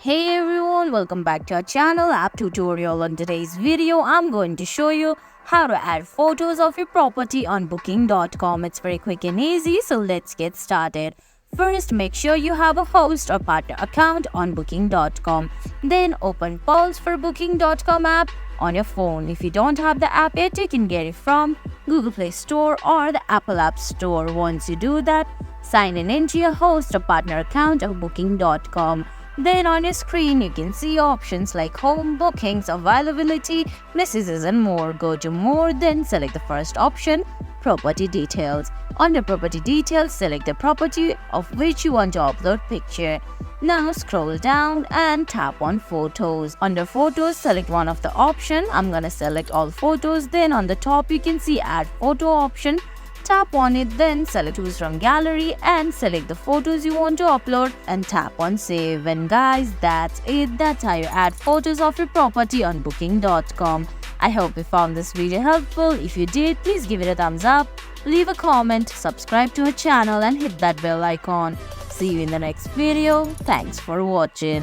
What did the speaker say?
Hey everyone, welcome back to our channel app tutorial. On today's video, I'm going to show you how to add photos of your property on booking.com. It's very quick and easy, so let's get started. First, make sure you have a host or partner account on booking.com. Then open Pulse for booking.com app on your phone. If you don't have the app yet, you can get it from Google Play Store or the Apple App Store. Once you do that, sign in into your host or partner account of booking.com. Then on your screen, you can see options like home, bookings, availability, messages and more. Go to more, then select the first option, property details. Under property details, select the property of which you want to upload picture. Now scroll down and tap on photos. Under photos, select one of the option. I'm gonna select all photos. Then on the top, you can see add photo option. Tap on it, then select choose from gallery and select the photos you want to upload and tap on save. And guys, that's it. That's how you add photos of your property on booking.com. I hope you found this video helpful. If you did, please give it a thumbs up, leave a comment, subscribe to our channel and hit that bell icon. See you in the next video. Thanks for watching.